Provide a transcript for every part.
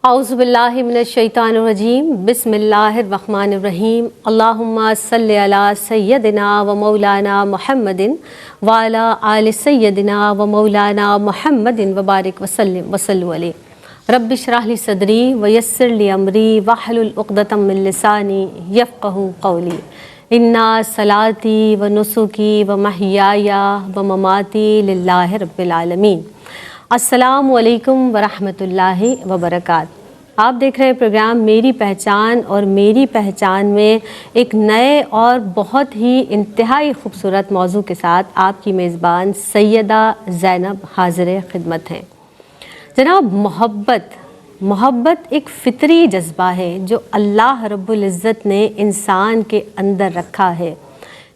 اعوذ باللہ من الشیطان الرجیم بسم اللہ الرحمن الرحیم اللہم صلی علی سیدنا و مولانا محمد وعلی آل سیدنا و مولانا محمد وبارک وسلم وصلو علیہ رب اشرح لی صدری ویسر لی امری واحلل عقدۃ من لسانی یفقہوا قولی انا صلاتی و نسکی و محیای و مماتی للہ رب العالمین۔ السلام علیکم ورحمۃ اللہ وبرکاتہ۔ آپ دیکھ رہے ہیں پروگرام میری پہچان، اور میری پہچان میں ایک نئے اور بہت ہی انتہائی خوبصورت موضوع کے ساتھ آپ کی میزبان سیدہ زینب حاضر خدمت ہیں۔ جناب، محبت ایک فطری جذبہ ہے جو اللہ رب العزت نے انسان کے اندر رکھا ہے،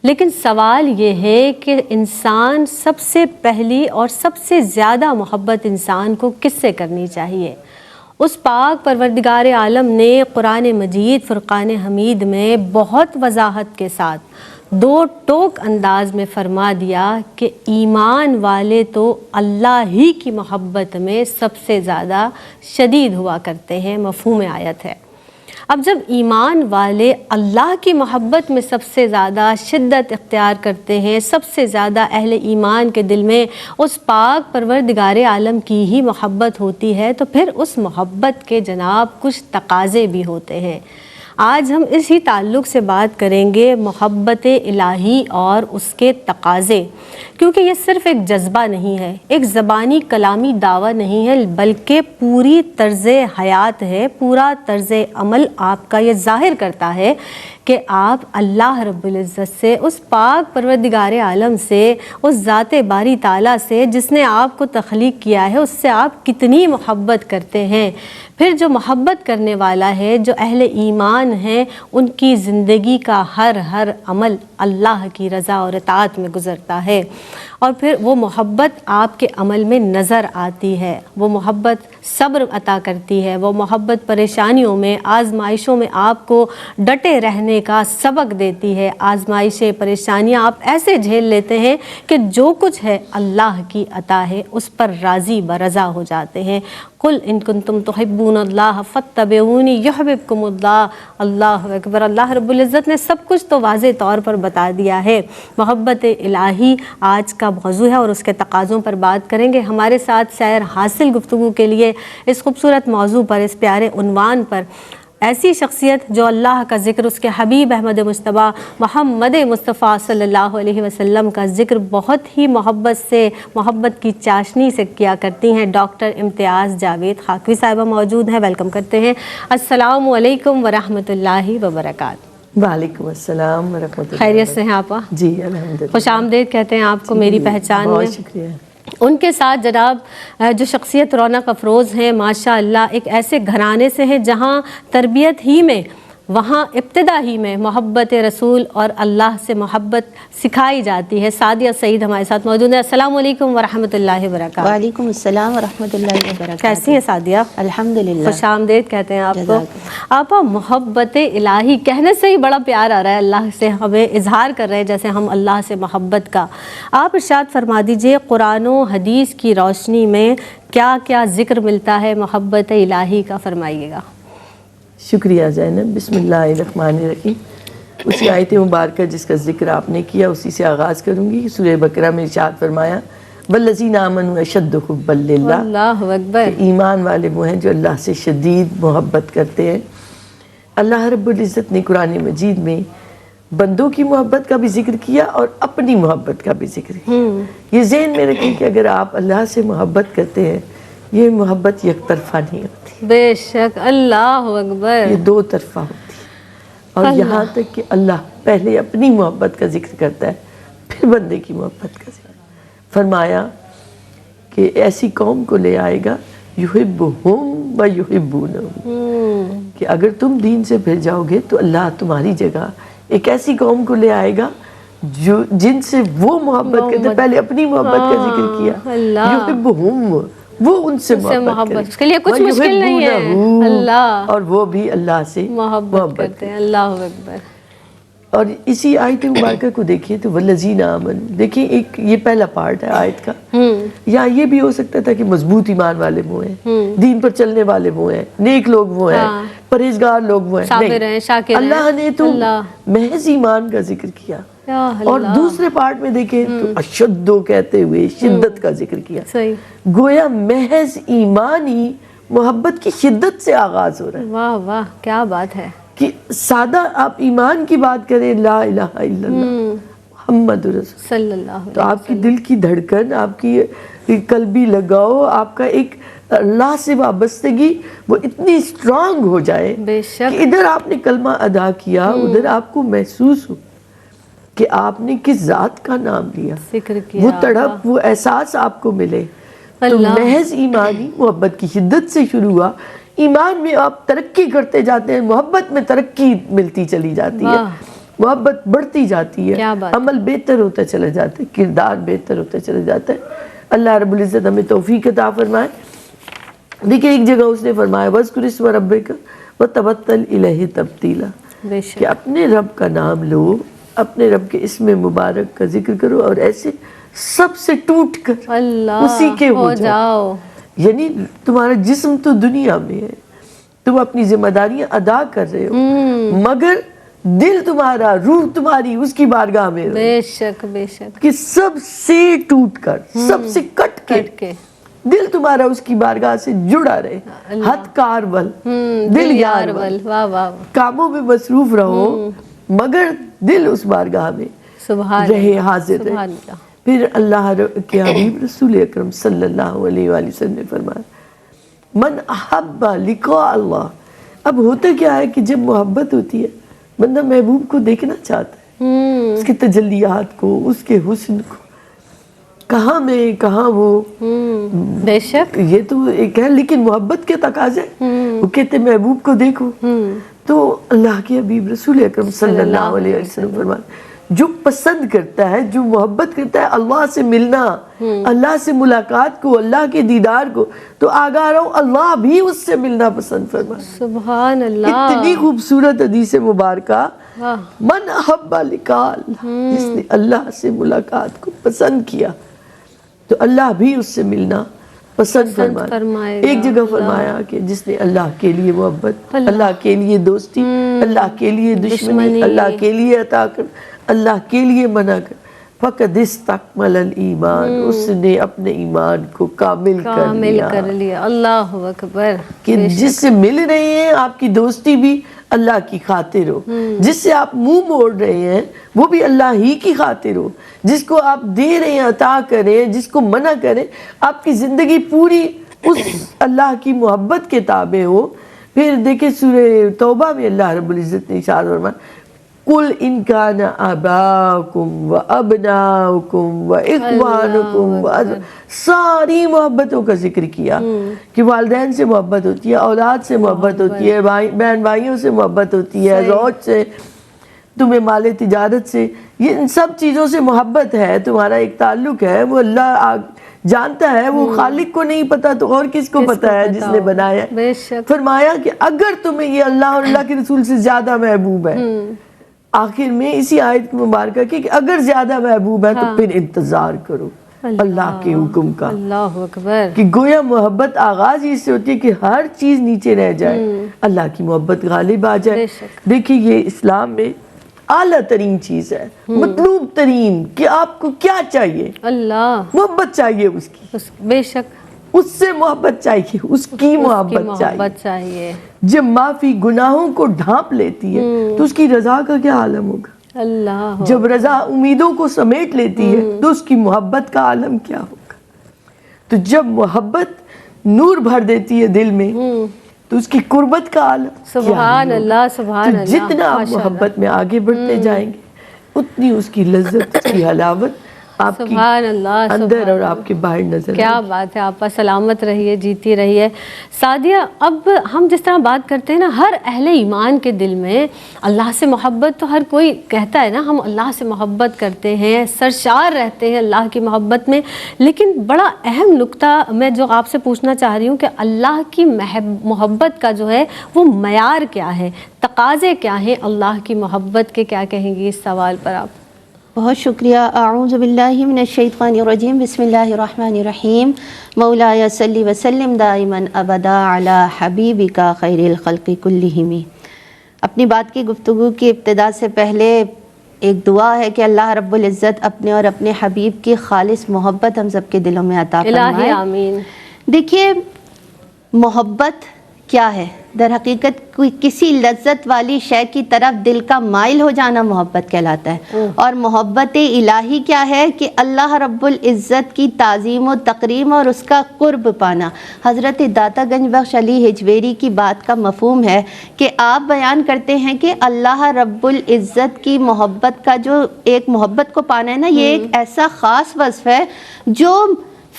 لیکن سوال یہ ہے کہ انسان سب سے پہلی اور سب سے زیادہ محبت انسان کو کس سے کرنی چاہیے؟ اس پاک پروردگار عالم نے قرآن مجید فرقان حمید میں بہت وضاحت کے ساتھ دو ٹوک انداز میں فرما دیا کہ ایمان والے تو اللہ ہی کی محبت میں سب سے زیادہ شدید ہوا کرتے ہیں، مفہوم آیت ہے۔ اب جب ایمان والے اللہ کی محبت میں سب سے زیادہ شدت اختیار کرتے ہیں، سب سے زیادہ اہل ایمان کے دل میں اس پاک پروردگار عالم کی ہی محبت ہوتی ہے، تو پھر اس محبت کے جناب کچھ تقاضے بھی ہوتے ہیں۔ آج ہم اسی تعلق سے بات کریں گے، محبت الہی اور اس کے تقاضے، کیونکہ یہ صرف ایک جذبہ نہیں ہے، ایک زبانی کلامی دعویٰ نہیں ہے، بلکہ پوری طرز حیات ہے، پورا طرز عمل آپ کا یہ ظاہر کرتا ہے کہ آپ اللہ رب العزت سے، اس پاک پروردگار عالم سے، اس ذات باری تعالیٰ سے جس نے آپ کو تخلیق کیا ہے، اس سے آپ کتنی محبت کرتے ہیں۔ پھر جو محبت کرنے والا ہے، جو اہل ایمان ہیں، ان کی زندگی کا ہر عمل اللہ کی رضا اور اطاعت میں گزرتا ہے، اور پھر وہ محبت آپ کے عمل میں نظر آتی ہے، وہ محبت صبر عطا کرتی ہے، وہ محبت پریشانیوں میں، آزمائشوں میں آپ کو ڈٹے رہنے کا سبق دیتی ہے۔ آزمائشیں، پریشانیاں آپ ایسے جھیل لیتے ہیں کہ جو کچھ ہے اللہ کی عطا ہے، اس پر راضی برضا ہو جاتے ہیں۔ قل ان کنتم تحبون اللہ فاتبعونی یحببکم اللہ۔ اللہ اکبر۔ اللہ رب العزت نے سب کچھ تو واضح طور پر بتا دیا ہے۔ محبت الہی آج کا موضوع ہے، اور اس کے تقاضوں پر بات کریں گے۔ ہمارے ساتھ سیر حاصل گفتگو کے لیے اس خوبصورت موضوع پر، اس پیارے عنوان پر، ایسی شخصیت جو اللہ کا ذکر، اس کے حبیب احمد مجتبیٰ محمد مصطفیٰ صلی اللہ علیہ وسلم کا ذکر بہت ہی محبت سے، محبت کی چاشنی سے کیا کرتی ہیں، ڈاکٹر امتیاز جاوید خاکوی صاحبہ موجود ہیں۔ ویلکم کرتے ہیں۔ السلام علیکم ورحمۃ اللہ وبرکاتہ۔ وعلیکم السلام ورحمۃ اللہ۔ خیریت سے ہیں آپ؟ جی الحمدللہ۔ خوش آمدید کہتے ہیں آپ کو میری پہچان میں۔ بہت شکریہ۔ ان کے ساتھ جناب جو شخصیت رونق افروز ہیں، ماشاء اللہ، ایک ایسے گھرانے سے ہیں جہاں تربیت ہی میں، وہاں ابتدا ہی میں محبت رسول اور اللہ سے محبت سکھائی جاتی ہے۔ سعدیہ سعید ہمارے ساتھ موجود ہیں۔ السلام علیکم ورحمۃ اللہ وبرکاتہ۔ وعلیکم السلام ورحمۃ اللہ وبرکاتہ۔ کیسی ہیں سعدیہ؟ الحمدللہ۔ خوش آمدید کہتے ہیں آپ کو۔ آپ محبت الہی کہنے سے ہی بڑا پیار آ رہا ہے، اللہ سے ہمیں اظہار کر رہے ہیں جیسے ہم اللہ سے محبت کا۔ آپ ارشاد فرما دیجئے، قرآن و حدیث کی روشنی میں کیا کیا ذکر ملتا ہے محبت الہی کا، فرمائیے گا۔ شکریہ زینب۔ بسم اللہ الرحمن الرحیم۔ اسی آیت مبارکہ جس کا ذکر آپ نے کیا اسی سے آغاز کروں گی۔ سورہ بقرہ میں ارشاد فرمایا، والذین آمنوا اشد حبا للہ۔ اللہ اکبر۔ ایمان والے وہ ہیں جو اللہ سے شدید محبت کرتے ہیں۔ اللہ رب العزت نے قرآن مجید میں بندوں کی محبت کا بھی ذکر کیا اور اپنی محبت کا بھی ذکر کیا۔ یہ ذہن میں رکھیں کہ اگر آپ اللہ سے محبت کرتے ہیں، یہ محبت یک طرفہ نہیں ہوتی، بے شک، اللہ اکبر، یہ دو طرفہ ہوتی ہے۔ اور یہاں تک کہ اللہ پہلے اپنی محبت کا ذکر کرتا ہے، پھر بندے کی محبت کا ذکر۔ فرمایا کہ ایسی قوم کو لے آئے گا، یحبہم و یحبونہ، کہ اگر تم دین سے پھر جاؤ گے تو اللہ تمہاری جگہ ایک ایسی قوم کو لے آئے گا جو جن سے وہ محبت کرتے، پہلے اپنی محبت کا ذکر کیا، یحبہم، وہ ان سے محبت اس کے لیے کچھ مشکل نہیں ہے، اللہ، اور وہ بھی اللہ سے محبت کرتے ہیں۔ اللہ اکبر۔ اور اسی آیت مبارکہ کو دیکھیں تو والذین آمنوا، دیکھیں ایک یہ پہلا پارٹ ہے آیت کا، یا یہ بھی ہو سکتا تھا کہ مضبوط ایمان والے وہ ہیں، دین پر چلنے والے وہ ہیں، نیک لوگ وہ ہیں، پرہیزگار لوگ وہ ہیں، صابر ہیں، شاکر ہیں۔ اللہ نے تو محض ایمان کا ذکر کیا، اور دوسرے پارٹ میں دیکھیں تو اشدو کہتے ہوئے شدت کا ذکر کیا، گویا محض ایمان ہی محبت کی شدت سے آغاز ہو رہا ہے۔ واہ واہ کیا بات ہے کہ سادہ آپ ایمان کی بات کریں، لا الہ الا اللہ محمد رسول صلی اللہ علیہ تو آپ کی دل کی دھڑکن، آپ کی قلبی لگاؤ، آپ کا ایک اللہ سے وابستگی وہ اتنی اسٹرانگ ہو جائے بے شک کہ ادھر آپ نے کلمہ ادا کیا، ادھر آپ کو محسوس ہو کہ آپ نے کس ذات کا نام لیا، ذکر کیا، وہ تڑپ، وہ احساس آپ کو ملے۔ تو محض ایمانی محبت کی شدت سے شروع ہوا، ایمان میں آپ ترقی کرتے جاتے ہیں، محبت میں ترقی ملتی چلی جاتی ہے، محبت بڑھتی جاتی ہے، عمل بہتر ہوتا چلا جاتا ہے، کردار بہتر ہوتا چلا جاتا ہے۔ اللہ رب العزت ہمیں توفیق عطا فرمائے۔ دیکھیں ایک جگہ اس نے فرمایا وَاذْكُرِ اسْمَ رَبِّكَ وَتَبَتَّلْ إِلَيْهِ تَبْتِيلًا، بے شک کہ اپنے رب کا نام لو، اپنے رب کے اسم مبارک کا ذکر کرو، اور ایسے سب سے ٹوٹ کر اللہ اسی کے ہو جاؤ۔ یعنی تمہارا جسم تو دنیا میں ہے، تم اپنی ذمہ داریاں ادا کر رہے ہو، مگر دل تمہارا، روح تمہاری اس کی بارگاہ میں بے شک بے شک کہ سب سے ٹوٹ کر، سب سے کٹ کے دل تمہارا اس کی بارگاہ سے جڑا رہے، ہتھ کار ول دل یار ول، واہ واہ کاموں میں مصروف رہو مگر دل اس بارگاہ میں رہے، حاضر رہے۔ پھر اللہ کے حبیب رسول اکرم صلی اللہ علیہ وآلہ وسلم نے فرمایا من احب لقاء اللہ، اب ہوتا کیا ہے کہ جب محبت ہوتی ہے بندہ محبوب کو دیکھنا چاہتا ہے، اس کے تجلیات کو، اس کے حسن کو، کہاں میں کہاں وہ، بے شک یہ تو ایک ہے، لیکن محبت کے تقاضے وہ کہتے محبوب کو دیکھو، تو اللہ کے حبیب رسول اکرم صلی اللہ علیہ وسلم فرمایا جو پسند کرتا ہے، جو محبت کرتا ہے اللہ سے ملنا، اللہ سے ملاقات کو، اللہ کے دیدار کو، تو آگاہ رہو اللہ بھی اس سے ملنا پسند فرمایا۔ سبحان اللہ، اتنی خوبصورت حدیث مبارکہ، من احب لقاء اللہ، جس نے اللہ سے ملاقات کو پسند کیا تو اللہ بھی اس سے ملنا پسند فرمایا۔ ایک جگہ فرمایا کہ جس نے اللہ کے لیے محبت، اللہ کے لیے دوستی، اللہ کے لیے دشمنی، اللہ کے لیے عطا کر، اللہ کے لیے منع کر، فقد استکمل الایمان، اس نے اپنے ایمان کو کامل کر لیا۔ اللہ اکبر، کہ جس سے مل رہے ہیں آپ کی دوستی بھی اللہ کی خاطر ہو، جس سے آپ منہ موڑ رہے ہیں وہ بھی اللہ ہی کی خاطر ہو، جس کو آپ دے رہے ہیں عطا کریں، جس کو منع کریں، آپ کی زندگی پوری اس اللہ کی محبت کے تابع ہو۔ پھر دیکھیں سورہ توبہ میں اللہ رب العزت نے ارشاد فرمایا قُلْ إِنْ كَانَ آبَاؤُكُمْ وَأَبْنَاؤُكُمْ وَإِخْوَانُكُمْ، ساری محبتوں کا ذکر کیا کہ والدین سے محبت ہوتی ہے، اولاد سے محبت ہوتی ہے، بہن بھائیوں سے محبت ہوتی ہے، زوج سے، تمہیں مال تجارت سے، یہ ان سب چیزوں سے محبت ہے، تمہارا ایک تعلق ہے، وہ اللہ جانتا ہے، وہ خالق کو نہیں پتا تو اور کس کو پتا ہے جس نے بنایا ہے۔ فرمایا کہ اگر تمہیں یہ اللہ اور اللہ کے رسول سے زیادہ محبوب ہے، آخر میں اسی آیت مبارکہ کی کہ اگر زیادہ محبوب ہے تو پھر انتظار کرو اللہ کے حکم کا۔ اللہ اکبر، کہ گویا محبت آغاز ہی سے ہوتی ہے کہ ہر چیز نیچے رہ جائے، اللہ کی محبت غالب آ جائے۔ دیکھیں یہ اسلام میں اعلیٰ ترین چیز ہے، مطلوب ترین، کہ آپ کو کیا چاہیے؟ اللہ محبت چاہیے اس کی، بے شک اس سے محبت چاہیے، اس کی محبت چاہیے۔ جب معافی گناہوں کو ڈھانپ لیتی ہے تو اس کی رضا کا کیا عالم ہوگا؟ اللہ، جب رضا امیدوں کو سمیٹ لیتی ہے تو اس کی محبت کا عالم کیا ہوگا؟ تو جب محبت نور بھر دیتی ہے دل میں تو اس کی قربت کا عالم سبحان اللہ، سبحان اللہ۔ جتنا آپ محبت میں آگے بڑھتے جائیں گے اتنی اس کی لذت، اس کی حلاوت آپ کی سبحان اللہ، اندر اور آپ کے باہر نظر کیا آئے گی۔ بات ہے، آپ سلامت رہیے، جیتی رہیے۔ سعدیہ، اب ہم جس طرح بات کرتے ہیں نا، ہر اہل ایمان کے دل میں اللہ سے محبت تو ہر کوئی کہتا ہے نا، ہم اللہ سے محبت کرتے ہیں، سرشار رہتے ہیں اللہ کی محبت میں، لیکن بڑا اہم نقطہ میں جو آپ سے پوچھنا چاہ رہی ہوں کہ اللہ کی محبت کا جو ہے وہ معیار کیا ہے، تقاضے کیا ہیں اللہ کی محبت کے، کیا کہیں گی اس سوال پر آپ؟ بہت شکریہ۔ اعوذ باللہ من الشیطان الرجیم، بسم اللہ الرحمن الرحیم۔ مولایا صلی وسلم دائما ابدا علی حبیبک خیر الخلق کلہم۔ اپنی بات کی گفتگو کی ابتدا سے پہلے ایک دعا ہے کہ اللہ رب العزت اپنے اور اپنے حبیب کی خالص محبت ہم سب کے دلوں میں عطا فرمائے۔ الہی آمین۔ دیکھیے، محبت کیا ہے؟ در حقیقت کوئی کسی لذت والی شے کی طرف دل کا مائل ہو جانا محبت کہلاتا ہے۔ اور محبت الہی کیا ہے؟ کہ اللہ رب العزت کی تعظیم و تکریم اور اس کا قرب پانا۔ حضرت داتا گنج بخش علی ہجویری کی بات کا مفہوم ہے کہ آپ بیان کرتے ہیں کہ اللہ رب العزت کی محبت کا جو ایک محبت کو پانا ہے نا، یہ ایک ایسا خاص وصف ہے جو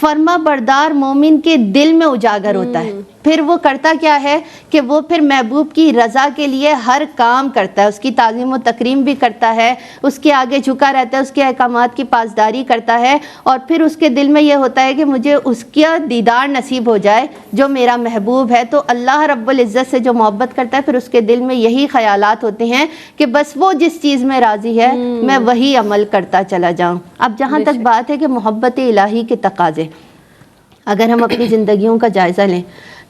فرما بردار مومن کے دل میں اجاگر ہوتا ہے۔ پھر وہ کرتا کیا ہے کہ وہ پھر محبوب کی رضا کے لیے ہر کام کرتا ہے، اس کی تعظیم و تکریم بھی کرتا ہے، اس کے آگے جھکا رہتا ہے، اس کے احکامات کی پاسداری کرتا ہے، اور پھر اس کے دل میں یہ ہوتا ہے کہ مجھے اس کا دیدار نصیب ہو جائے جو میرا محبوب ہے۔ تو اللہ رب العزت سے جو محبت کرتا ہے، پھر اس کے دل میں یہی خیالات ہوتے ہیں کہ بس وہ جس چیز میں راضی ہے میں وہی عمل کرتا چلا جاؤں۔ اب جہاں تک بات ہے کہ محبت الہی کے تقاضے، اگر ہم اپنی زندگیوں کا جائزہ لیں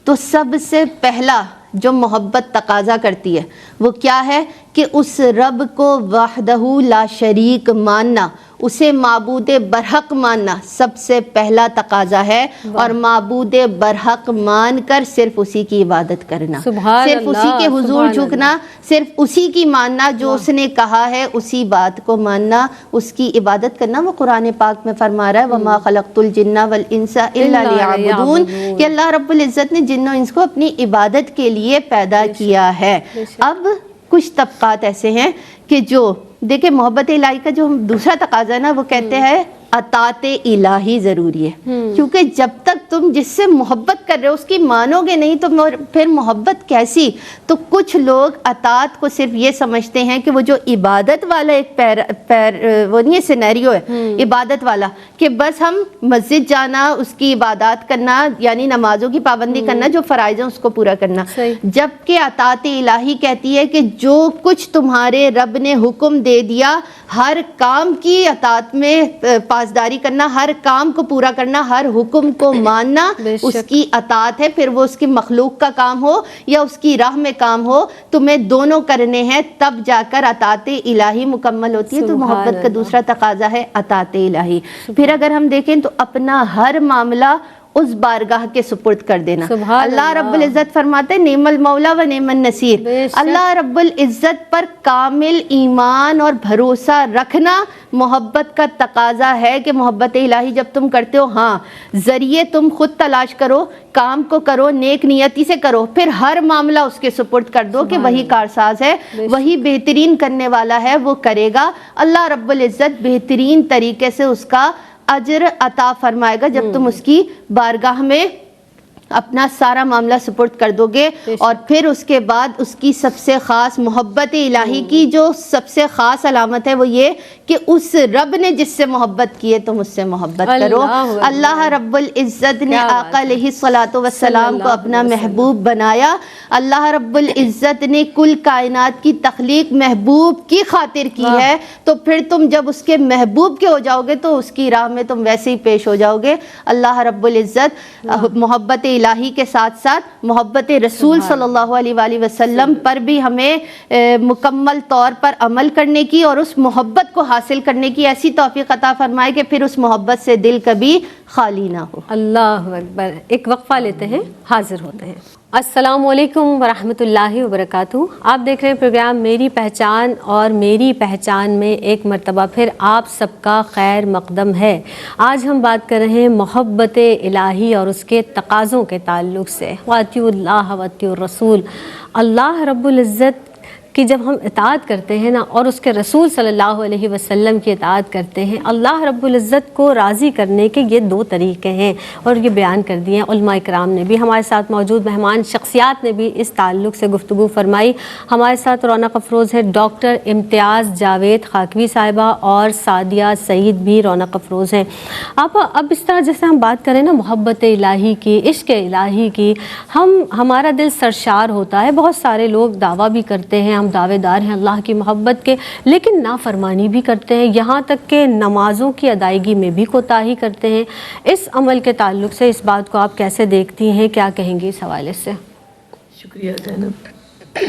تو سب سے پہلا جو محبت تقاضا کرتی ہے وہ کیا ہے؟ کہ اس رب کو وحدہ لا شریک ماننا، اسے معبود برحق ماننا سب سے پہلا تقاضا ہے، اور معبود برحق مان کر صرف اسی کی عبادت کرنا، صرف اسی کے حضور جھکنا، صرف اسی کی ماننا، جو اس نے کہا ہے اسی بات کو ماننا، اس کی عبادت کرنا۔ وہ قرآن پاک میں فرما رہا ہے وَمَا خَلَقْتُ الْجِنَّ وَالْإِنسَ إِلَّا لِيَعْبُدُونَ، کہ اللہ رب العزت نے جن و انس کو اپنی عبادت کے لیے پیدا کیا ہے۔ اب کچھ طبقات ایسے ہیں کہ جو دیکھیں محبت الہی کا جو دوسرا تقاضا ہے نا، وہ کہتے ہیں اطاعت الہی ضروری ہے، کیونکہ جب تک تم جس سے محبت کر رہے ہو اس کی مانو گے نہیں تو پھر محبت کیسی؟ تو کچھ لوگ اطاعت کو صرف یہ سمجھتے ہیں کہ وہ جو عبادت والا ایک وہ نہیں سینیریو ہے عبادت والا، کہ بس ہم مسجد جانا، اس کی عبادات کرنا، یعنی نمازوں کی پابندی کرنا، جو فرائض ہیں اس کو پورا کرنا۔ جبکہ اطاعت الہی کہتی ہے کہ جو کچھ تمہارے رب نے حکم دے دیا، ہر کام کی اطاعت میں پاسداری کرنا، ہر کام کو پورا کرنا، ہر حکم کو ماننا، اس کی اطاعت ہے۔ پھر وہ اس کی مخلوق کا کام ہو یا اس کی راہ میں کام ہو، تمہیں دونوں کرنے ہیں، تب جا کر اطاعت الہی مکمل ہوتی ہے۔ تو محبت کا دوسرا تقاضا ہے اطاعت الہی۔ پھر اگر ہم دیکھیں تو اپنا ہر معاملہ اس بارگاہ کے سپرد کر دینا۔ اللہ رب العزت فرماتے ہیں نعم المولا و نعم النصیر۔ اللہ رب العزت پر کامل ایمان اور بھروسہ رکھنا محبت کا تقاضا ہے، کہ محبت الہی جب تم کرتے ہو، ہاں ذریعے تم خود تلاش کرو، کام کو کرو، نیک نیتی سے کرو، پھر ہر معاملہ اس کے سپرد کر دو کہ وہی کارساز ہے، وہی بہترین کرنے والا ہے، وہ کرے گا۔ اللہ رب العزت بہترین طریقے سے اس کا اجر عطا فرمائے گا جب تم اس کی بارگاہ میں اپنا سارا معاملہ سپرد کر دو گے۔ اور پھر اس کے بعد اس کی سب سے خاص محبت الہی کی جو سب سے خاص علامت ہے وہ یہ کہ اس رب نے جس سے محبت کی ہے تم اس سے محبت کرو۔ اللہ رب العزت نے آقا علیہ الصلوۃ والسلام کو اپنا محبوب بنایا۔ اللہ رب العزت نے کل کائنات کی تخلیق محبوب کی خاطر کی ہے، تو پھر تم جب اس کے محبوب کے ہو جاؤ گے تو اس کی راہ میں تم ویسے ہی پیش ہو جاؤ گے۔ اللہ رب العزت محبت الہی کے ساتھ ساتھ محبت رسول صلی اللہ علیہ وآلہ وسلم پر بھی ہمیں مکمل طور پر عمل کرنے کی اور اس محبت کو حاصل کرنے کی ایسی توفیق عطا فرمائے کہ پھر اس محبت سے دل کبھی خالی نہ ہو۔ اللہ اکبر۔ ایک وقفہ لیتے ہیں، حاضر ہوتے ہیں۔ السلام علیکم ورحمۃ اللہ وبرکاتہ۔ آپ دیکھ رہے ہیں پروگرام میری پہچان، اور میری پہچان میں ایک مرتبہ پھر آپ سب کا خیر مقدم ہے۔ آج ہم بات کر رہے ہیں محبت الہی اور اس کے تقاضوں کے تعلق سے۔ وَأَطِیعُوا اللَّهَ وَأَطِیعُوا الرَّسُولَ۔ اللہ رب العزت کہ جب ہم اطاعت کرتے ہیں نا اور اس کے رسول صلی اللہ علیہ وسلم کی اطاعت کرتے ہیں، اللہ رب العزت کو راضی کرنے کے یہ دو طریقے ہیں، اور یہ بیان کر دیے ہیں علماء کرام نے بھی۔ ہمارے ساتھ موجود مہمان شخصیات نے بھی اس تعلق سے گفتگو فرمائی۔ ہمارے ساتھ رونق افروز ہے ڈاکٹر امتیاز جاوید خاکوی صاحبہ اور سعدیہ سعید بھی رونق افروز ہیں۔ آپ اب اس طرح جیسے ہم بات کریں نا محبت الہی کی، عشق الہی کی، ہمارا دل سرشار ہوتا ہے۔ بہت سارے لوگ دعویٰ بھی کرتے ہیں، ہم دعوے دار ہیں اللہ کی محبت کے، لیکن نافرمانی بھی کرتے ہیں، یہاں تک کہ نمازوں کی ادائیگی میں بھی کوتاہی کرتے ہیں۔ اس عمل کے تعلق سے اس بات کو آپ کیسے دیکھتی ہیں، کیا کہیں گی اس حوالے سے؟ شکریہ زینب۔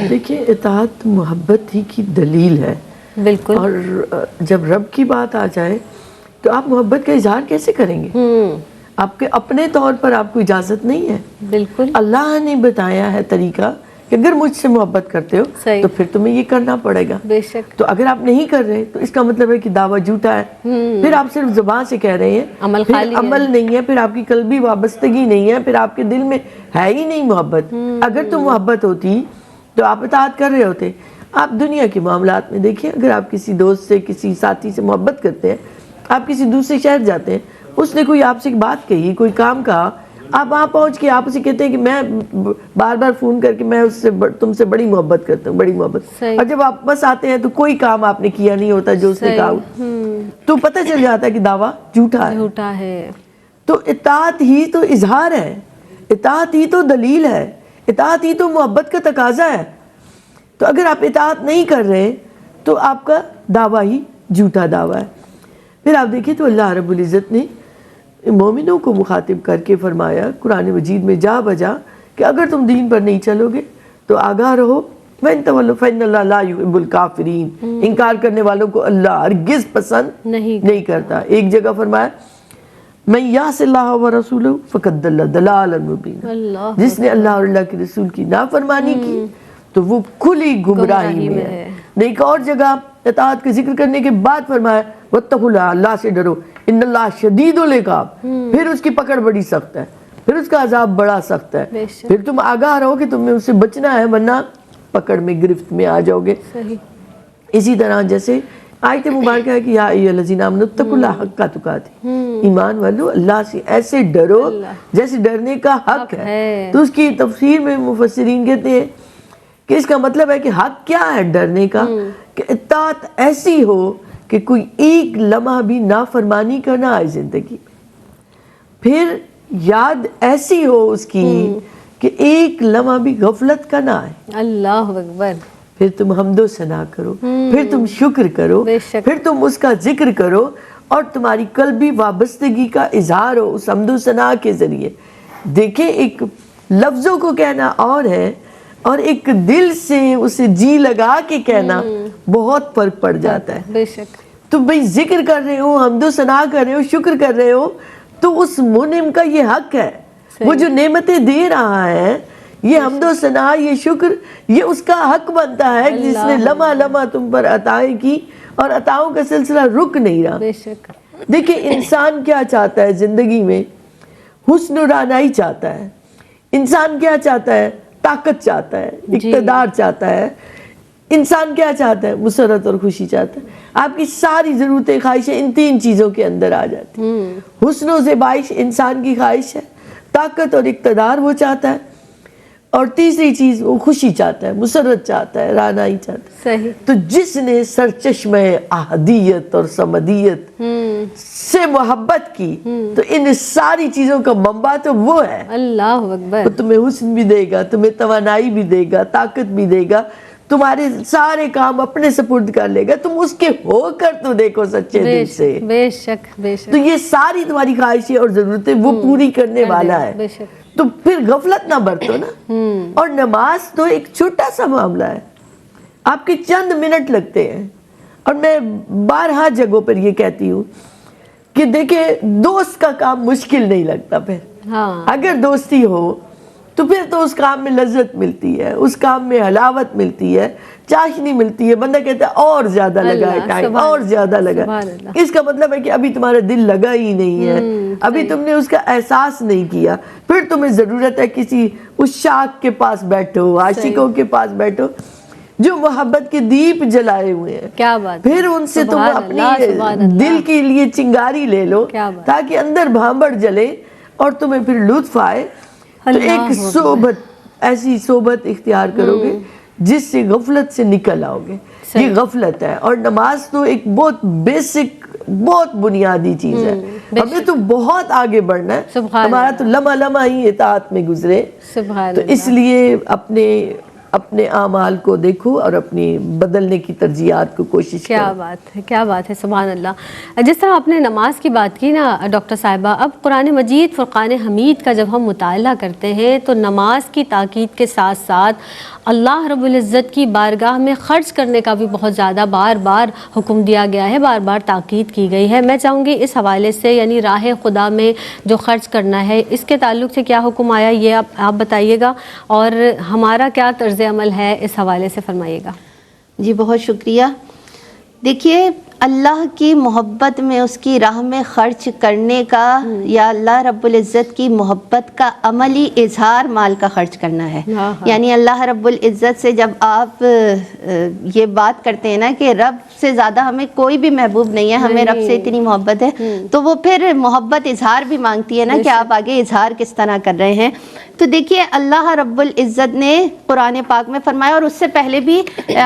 دیکھیں اطاعت محبت ہی کی دلیل ہے، بالکل۔ اور جب رب کی بات آ جائے تو آپ محبت کا اظہار کیسے کریں گے؟ آپ کے اپنے طور پر آپ کو اجازت نہیں ہے۔ بالکل اللہ نے بتایا ہے طریقہ کہ اگر مجھ سے محبت کرتے ہو صحیح، تو پھر تمہیں یہ کرنا پڑے گا۔ بے شک۔ تو اگر آپ نہیں کر رہے تو اس کا مطلب ہے کہ دعویٰ جھوٹا ہے، پھر آپ صرف زبان سے کہہ رہے ہیں، عمل پھر خالی ہے، عمل نہیں ہے، پھر آپ کی قلبی وابستگی نہیں ہے، پھر آپ کے دل میں ہے ہی نہیں محبت۔ اگر تو محبت ہوتی تو آپ اطاعت کر رہے ہوتے۔ آپ دنیا کے معاملات میں دیکھیں، اگر آپ کسی دوست سے، کسی ساتھی سے محبت کرتے ہیں، آپ کسی دوسرے شہر جاتے ہیں، اس نے کوئی آپ سے بات کہی، کوئی کام کہا، آپ وہاں پہنچ کے آپ اسے کہتے ہیں کہ میں بار بار فون کر کے میں تم سے بڑی محبت کرتا ہوں، بڑی محبت، اور جب آپ واپس آتے ہیں تو کوئی کام آپ نے کیا نہیں ہوتا جو اس نے کہا، تو پتہ چل جاتا ہے کہ دعویٰ جھوٹا ہے۔ تو اطاعت ہی تو اظہار ہے، اطاعت ہی تو دلیل ہے، اطاعت ہی تو محبت کا تقاضا ہے۔ تو اگر آپ اطاعت نہیں کر رہے تو آپ کا دعویٰ ہی جھوٹا دعویٰ ہے۔ پھر آپ دیکھیں تو اللہ رب العزت نے مومنوں کو مخاطب کر کے فرمایا قرآن مجید میں جا بجا کہ اگر تم دین پر نہیں چلو گے تو آگاہ رہو، وَإِن تَوَلَّوْا فَإِنَّ اللَّهَ لَا يُحِبُّ الْكَافِرِينَ، انکار کرنے والوں کو اللہ ہرگز پسند نہیں کرتا۔ ایک جگہ فرمایا مَن يَعْصِ اللَّهَ وَرَسُولَهُ فَقَدْ ضَلَّ ضَلَالًا مُبِينًا، جس نے اللہ اور اللہ کے رسول کی نافرمانی کی تو وہ کھلی گمراہی میں ہے۔ ایک اور جگہ اطاعت کا ذکر کرنے کے بعد فرمایا وَاتَّقُوا اللَّهَ، اللہ سے ڈرو، ان اللہ شدید العقاب، پھر اس کی پکڑ بڑی سخت ہے، پھر اس کا عذاب بڑا سخت ہے، پھر تم آگاہ رہو کہ تمہیں اس سے بچنا ہے ورنہ پکڑ میں گرفت میں آ جاؤ گے۔ اسی طرح جیسے آیت مبارکہ ہے کہ یا ایھا الذین آمنوا اتقوا اللہ حق تقاتہ، ایمان والو اللہ سے ایسے ڈرو جیسے ڈرنے کا حق ہے۔ تو اس کی تفسیر میں مفسرین کہتے ہیں کہ اس کا مطلب ہے کہ حق کیا ہے ڈرنے کا، کہ اطاعت ایسی ہو کہ کوئی ایک لمحہ بھی نافرمانی کا نہ آئے زندگی میں، پھر یاد ایسی ہو اس کی کہ ایک لمحہ بھی غفلت کا نہ آئے۔ اللہ اکبر۔ پھر تم حمد و ثنا کرو، پھر تم شکر کرو، پھر تم اس کا ذکر کرو، اور تمہاری قلبی وابستگی کا اظہار ہو اس حمد و ثنا کے ذریعے۔ دیکھیں ایک لفظوں کو کہنا اور ہے اور ایک دل سے اسے جی لگا کے کہنا بہت فرق پڑ جاتا ہے۔ بے شک۔ تو بھئی ذکر کر رہے ہو، حمد و ثنا کر رہے ہو، شکر کر رہے ہو، تو اس منعم کا یہ حق ہے، وہ جو نعمتیں دے رہا ہے، یہ حمد و ثنا، یہ شکر، یہ اس کا حق بنتا ہے جس نے لمحہ لمحہ تم پر عطائیں کی اور عطاؤں کا سلسلہ رک نہیں رہا۔ بے شک۔ دیکھیں انسان کیا چاہتا ہے زندگی میں؟ حسن و رعنائی چاہتا ہے۔ انسان کیا چاہتا ہے؟ طاقت چاہتا ہے، اقتدار چاہتا ہے۔ انسان کیا چاہتا ہے؟ مسرت اور خوشی چاہتا ہے۔ آپ کی ساری ضرورتیں، خواہشیں ان تین چیزوں کے اندر آ جاتی ہیں۔ حسن و زیبائش انسان کی خواہش ہے، طاقت اور اقتدار وہ چاہتا ہے، اور تیسری چیز وہ خوشی چاہتا ہے، مسرت چاہتا ہے، رعنائی چاہتا ہے۔ صحیح۔ تو جس نے سرچشمہ احدیت اور صمدیت سے محبت کی تو ان ساری چیزوں کا منبع تو وہ ہے۔ اللہ اکبر۔ وہ تمہیں حسن بھی دے گا، تمہیں توانائی بھی دے گا، طاقت بھی دے گا، تمہارے سارے کام اپنے سپرد کر لے گا، تم اس کے ہو کر تو دیکھو سچے دل سے۔ بے شک بے شک۔ تو یہ ساری تمہاری خواہشیں اور ضرورتیں وہ پوری کرنے والا ہے۔ بے شک۔ تو پھر غفلت نہ برتو نا۔ اور نماز تو ایک چھوٹا سا معاملہ ہے، آپ کے چند منٹ لگتے ہیں، اور میں بارہا جگہوں پر یہ کہتی ہوں کہ دیکھیں دوست کا کام مشکل نہیں لگتا۔ پھر اگر دوستی ہو تو پھر تو اس کام میں لذت ملتی ہے، اس کام میں حلاوت ملتی ہے، چاشنی ملتی ہے، بندہ کہتا ہے اور زیادہ لگا ہے ٹائم، اور زیادہ لگا۔ اس کا مطلب ہے کہ ابھی تمہارا دل لگا ہی نہیں ہے، ابھی تم نے اس کا احساس نہیں کیا۔ پھر تمہیں ضرورت ہے کسی اس شاخ کے پاس بیٹھو، عاشقوں کے پاس بیٹھو جو محبت کے دیپ جلائے ہوئے ہیں. کیا بات. پھر ان سے تم سبحان اپنی اللہ، سبحان اللہ. دل کے لیے چنگاری لے لو کیا بات. تاکہ اندر بھانبڑ جلے اور تمہیں پھر لطف آئے. تو ایک صحبت، ایسی صحبت اختیار کرو گے جس سے غفلت سے نکل آؤ گے. یہ غفلت ہے. اور نماز تو ایک بہت بیسک، بہت بنیادی چیز ہے. ہمیں تو بہت آگے بڑھنا ہے. ہمارا تو لمحہ لمحہ ہی اطاعت میں گزرے. تو اس لیے اپنے اعمال کو دیکھو اور اپنی بدلنے کی ترجیحات کو کوشش کرو. کیا بات ہے، کیا بات ہے، سبحان اللہ. جس طرح آپ نے نماز کی بات کی نا ڈاکٹر صاحبہ، اب قرآن مجید فرقان حمید کا جب ہم مطالعہ کرتے ہیں تو نماز کی تاکید کے ساتھ ساتھ اللہ رب العزت کی بارگاہ میں خرچ کرنے کا بھی بہت زیادہ بار بار حکم دیا گیا ہے، بار بار تاکید کی گئی ہے. میں چاہوں گی اس حوالے سے، یعنی راہ خدا میں جو خرچ کرنا ہے، اس کے تعلق سے کیا حکم آیا یہ آپ بتائیے گا، اور ہمارا کیا طرز عمل ہے اس حوالے سے فرمائیے گا. جی بہت شکریہ. دیکھیے اللہ کی محبت میں، اس کی راہ میں خرچ کرنے کا یا اللہ رب العزت کی محبت کا عملی اظہار مال کا خرچ کرنا ہے. یعنی اللہ رب العزت سے جب آپ یہ بات کرتے ہیں نا کہ رب سے زیادہ ہمیں کوئی بھی محبوب نہیں ہے، ہمیں رب سے اتنی محبت ہے، تو وہ پھر محبت اظہار بھی مانگتی ہے نا کہ آپ آگے اظہار کس طرح کر رہے ہیں. تو دیکھیے اللہ رب العزت نے قرآن پاک میں فرمایا، اور اس سے پہلے بھی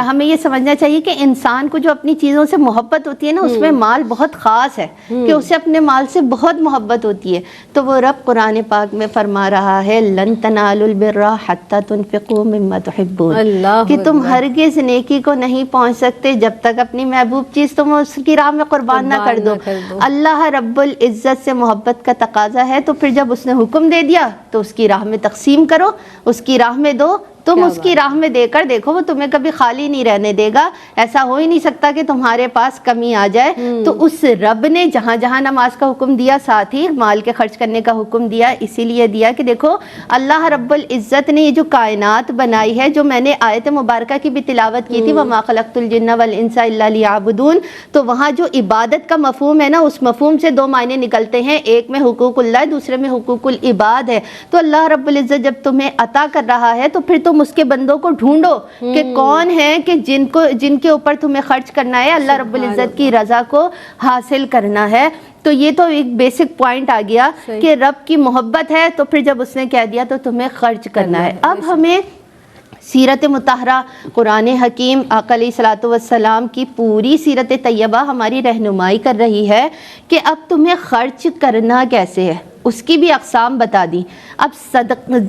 ہمیں یہ سمجھنا چاہیے کہ انسان کو جو اپنی چیزوں سے محبت ہوتی ہے نا، اس میں مال بہت خاص ہے کہ اسے اپنے مال سے بہت محبت ہوتی ہے. تو وہ رب قرآن پاک میں فرما رہا ہے لن تنالوا البر حتی تنفقوا مما تحبون، کہ تم ہرگز نیکی کو نہیں پہنچ سکتے جب تک اپنی محبوب چیز تم اس کی راہ میں قربان نہ کر دو. اللہ رب العزت سے محبت کا تقاضا ہے، تو پھر جب اس نے حکم دے دیا تو اس کی راہ میں تقسیم کرو، اس کی راہ میں دو. تم اس کی راہ میں دے کر دیکھو، وہ تمہیں کبھی خالی نہیں رہنے دے گا. ایسا ہو ہی نہیں سکتا کہ تمہارے پاس کمی آ جائے. تو اس رب نے جہاں جہاں نماز کا حکم دیا، ساتھ ہی مال کے خرچ کرنے کا حکم دیا. اسی لیے دیا کہ دیکھو اللہ رب العزت نے یہ جو کائنات بنائی ہے، جو میں نے آیت مبارکہ کی بھی تلاوت کی تھی وَمَا خَلَقْتُ الْجِنَّ وَالْإِنسَ إِلَّا لِيَعْبُدُونَ، تو وہاں جو عبادت کا مفہوم ہے نا، اس مفہوم سے دو معنی نکلتے ہیں. ایک میں حقوق اللہ، دوسرے میں حقوق العباد ہے. تو اللہ رب العزت جب تمہیں عطا کر رہا ہے تو پھر تم اس کے بندوں کو ڈھونڈو کہ کون ہیں کہ جن کے اوپر تمہیں خرچ کرنا ہے، اللہ رب العزت کی رضا کو حاصل کرنا ہے. تو یہ تو ایک بیسک پوائنٹ آ گیا کہ رب کی محبت ہے، تو پھر جب اس نے کہہ دیا تو تمہیں خرچ کرنا ہے. اب ہمیں سیرت مطہرہ، قرآن حکیم، آقا علیہ الصلوۃ والسلام کی پوری سیرت طیبہ ہماری رہنمائی کر رہی ہے کہ اب تمہیں خرچ کرنا کیسے ہے. اس کی بھی اقسام بتا دی. اب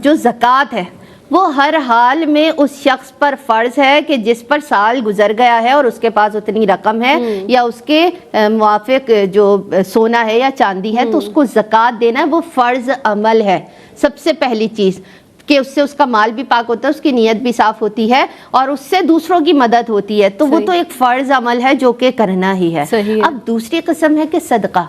جو زکوٰۃ ہے وہ ہر حال میں اس شخص پر فرض ہے کہ جس پر سال گزر گیا ہے اور اس کے پاس اتنی رقم ہے یا اس کے موافق جو سونا ہے یا چاندی ہے، تو اس کو زکوٰۃ دینا ہے. وہ فرض عمل ہے. سب سے پہلی چیز کہ اس سے اس کا مال بھی پاک ہوتا ہے، اس کی نیت بھی صاف ہوتی ہے، اور اس سے دوسروں کی مدد ہوتی ہے. تو وہ تو ایک فرض عمل ہے جو کہ کرنا ہی ہے. اب دوسری قسم ہے کہ صدقہ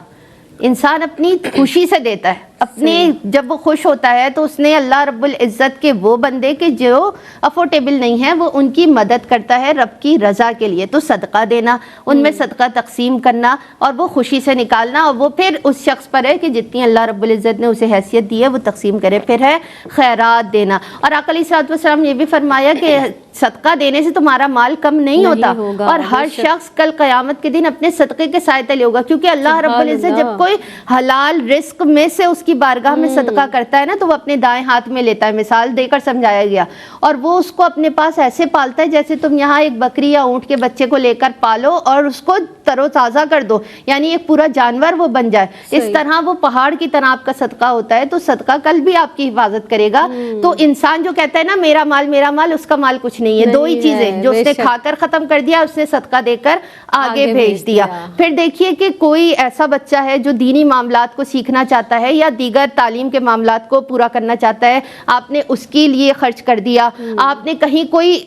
انسان اپنی خوشی سے دیتا ہے. اپنے جب وہ خوش ہوتا ہے تو اس نے اللہ رب العزت کے وہ بندے کے جو افورڈیبل نہیں ہیں، وہ ان کی مدد کرتا ہے رب کی رضا کے لیے. تو صدقہ دینا، ان میں صدقہ تقسیم کرنا اور وہ خوشی سے نکالنا، اور وہ پھر اس شخص پر ہے کہ جتنی اللہ رب العزت نے اسے حیثیت دی ہے وہ تقسیم کرے. پھر ہے خیرات دینا. اور آقا علیہ الصلوۃ والسلام نے یہ بھی فرمایا کہ صدقہ دینے سے تمہارا مال کم نہیں ہوتا، اور ہر شخص کل قیامت کے دن اپنے صدقے کے سائے تلے ہوگا. کیونکہ اللہ رب العزت جب کوئی حلال رزق میں سے اس کی بارگاہ میں صدقہ کرتا ہے نا، تو وہ اپنے دائیں ہاتھ میں لیتا ہے. مثال دے کر سمجھایا گیا. اور وہ اس کو اپنے پاس ایسے پالتا ہے جیسے تم یہاں ایک بکری یا اونٹ کے بچے کو لے کر پالو اور اس کو تر و تازہ کر دو، یعنی ایک پورا جانور وہ بن جائے. اس طرح وہ پہاڑ کی طرح آپ کا صدقہ ہوتا ہے. تو صدقہ کل بھی آپ کی حفاظت کرے گا. تو انسان جو کہتا ہے نا میرا مال، اس کا مال کچھ نہیں ہے. دو ہی چیزیں، جو اس نے کھا کر ختم کر دیا، اس نے صدقہ دے کر آگے بھیج دیا. پھر دیکھیے کہ کوئی ایسا بچہ ہے جو دینی معاملات کو سیکھنا چاہتا ہے یا دیگر تعلیم کے معاملات کو پورا کرنا چاہتا ہے، آپ نے اس کے لیے خرچ کر دیا. آپ نے کہیں کوئی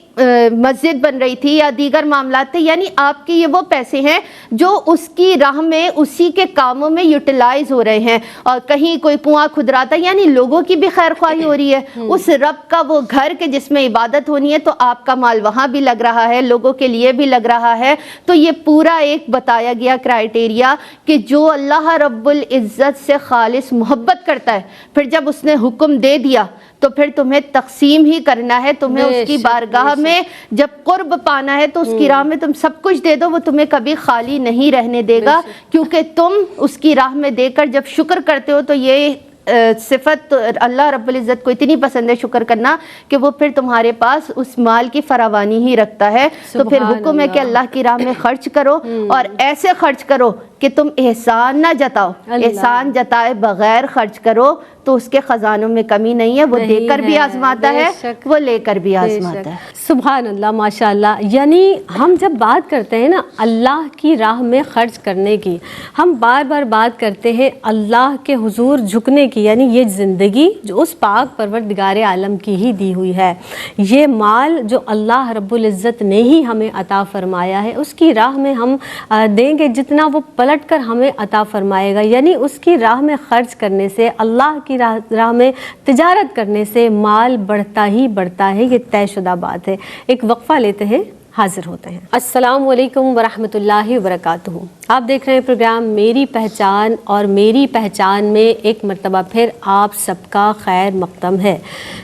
مسجد بن رہی تھی یا دیگر معاملات تھے، یعنی آپ کے یہ وہ پیسے ہیں جو اس کی راہ میں اسی کے کاموں میں یوٹیلائز ہو رہے ہیں. اور کہیں کوئی کنواں کھد رہا تھا، یعنی لوگوں کی بھی خیر خواہی ہو رہی ہے. اس رب کا وہ گھر کہ جس میں عبادت ہونی ہے، تو آپ کا مال وہاں بھی لگ رہا ہے، لوگوں کے لیے بھی لگ رہا ہے. تو یہ پورا ایک بتایا گیا کرائٹیریا کہ جو اللہ رب العزت سے خالص محبت کرتا ہے، پھر جب اس نے حکم دے دیا تو پھر تمہیں تقسیم ہی کرنا ہے. تمہیں اس کی بارگاہ میں جب قرب پانا ہے تو اس کی راہ میں تم سب کچھ دے دو, وہ تمہیں کبھی خالی نہیں رہنے دے گا, کیونکہ تم اس کی راہ میں دے کر جب شکر کرتے ہو تو یہ صفت اللہ رب العزت کو اتنی پسند ہے شکر کرنا کہ وہ پھر تمہارے پاس اس مال کی فراوانی ہی رکھتا ہے. تو پھر حکم ہے کہ اللہ کی راہ میں خرچ کرو, اور ایسے خرچ کرو کہ تم احسان نہ جتاؤ. احسان جتائے بغیر خرچ کرو تو اس کے خزانوں میں کمی نہیں ہے, وہ دے کر بھی آزماتا ہے, وہ لے کر بھی آزماتا ہے. سبحان اللہ, ماشاء اللہ. یعنی ہم جب بات کرتے ہیں نا اللہ کی راہ میں خرچ کرنے کی, ہم بار بار بات کرتے ہیں اللہ کے حضور جھکنے کی. یعنی یہ زندگی جو اس پاک پروردگار عالم کی ہی دی ہوئی ہے, یہ مال جو اللہ رب العزت نے ہی ہمیں عطا فرمایا ہے, اس کی راہ میں ہم دیں گے جتنا وہ پلٹ کر ہمیں عطا فرمائے گا. یعنی اس کی راہ میں خرچ کرنے سے, اللہ کی راہ میں تجارت کرنے سے مال بڑھتا ہی بڑھتا ہے, یہ طے شدہ بات ہے. ایک وقفہ لیتے ہیں, حاضر ہوتے ہیں. السلام علیکم ورحمۃ اللہ وبرکاتہ. آپ دیکھ رہے ہیں پروگرام میری پہچان, اور میری پہچان میں ایک مرتبہ پھر آپ سب کا خیر مقدم ہے.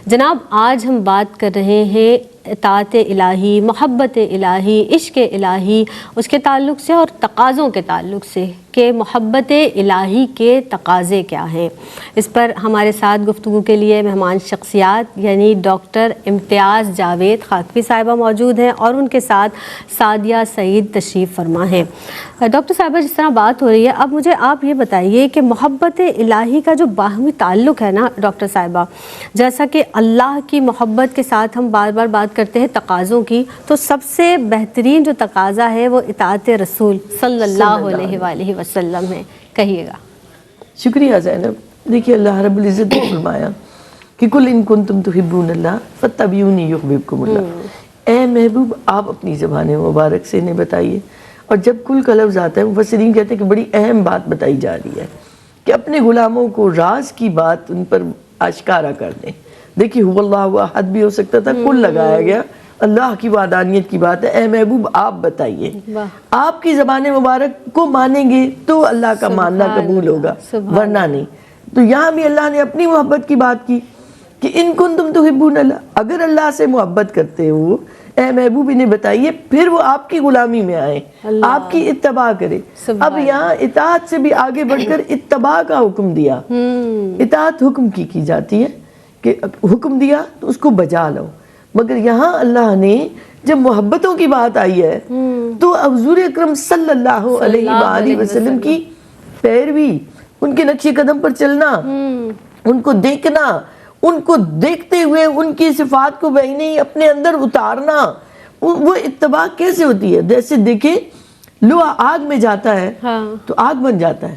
جناب, آج ہم بات کر رہے ہیں اطاعت الہی, محبت الہی, عشق الہی, اس کے تعلق سے اور تقاضوں کے تعلق سے کہ محبت الہی کے تقاضے کیا ہیں. اس پر ہمارے ساتھ گفتگو کے لیے مہمان شخصیات یعنی ڈاکٹر امتیاز جاوید خاکوی صاحبہ موجود ہیں, اور ان کے ساتھ سعدیہ سعید تشریف فرما ہیں. ڈاکٹر صاحبہ, جس طرح بات ہو رہی ہے, اب مجھے آپ یہ بتائیے کہ محبت الہی کا جو باہمی تعلق ہے نا ڈاکٹر صاحبہ, جیسا کہ اللہ کی محبت کے ساتھ ہم بار بار بات کرتے ہیں تقاضوں کی, تو سب سے بہترین جو تقاضا ہے وہ اطاعت رسول صلی اللہ علیہ وآلہ وسلم ہے. کہیے گا. شکریہ زینب. دیکھیے اللہ رب العزت نے فرمایا کہ کل ان کنتم تحبون اللہ فاتبعونی یحببکم اللہ. اے محبوب, آپ اپنی زبان مبارک سے انہیں بتائیے. اور جب کل کا لفظ آتا ہے, مفسرین کہتے ہیں کہ بڑی اہم بات بتائی جا رہی ہے کہ اپنے غلاموں کو راز کی بات ان پر آشکارا کر دیں. دیکھیے هو اللہ احد بھی ہو سکتا تھا, کل لگایا گیا, اللہ کی وحدانیت کی بات ہے. اے محبوب آپ بتائیے, آپ کی زبان مبارک کو مانیں گے تو اللہ کا ماننا قبول ہوگا, ورنہ نہیں. تو یہاں بھی اللہ نے اپنی محبت کی بات کی کہ ان کنتم تحبون اللہ, اگر اللہ سے محبت کرتے ہو اے محبوب انہیں بتائیے, پھر وہ آپ کی غلامی میں آئیں, آپ کی اتباع کرے. اب یہاں اطاعت سے بھی آگے بڑھ کر اتباع کا حکم دیا. اطاعت حکم کی جاتی ہے کہ حکم دیا تو اس کو بجا لو, مگر یہاں اللہ نے جب محبتوں کی بات آئی ہے تو حضور اکرم صلی اللہ علیہ وآلہ وسلم کی پیروی, ان کے نقش قدم پر چلنا, ان کو دیکھنا, ان کو دیکھتے ہوئے ان کی صفات کو بعینی اپنے اندر اتارنا, وہ اتباع کیسے ہوتی ہے؟ جیسے دیکھیں لوہا آگ میں جاتا ہے تو آگ بن جاتا ہے.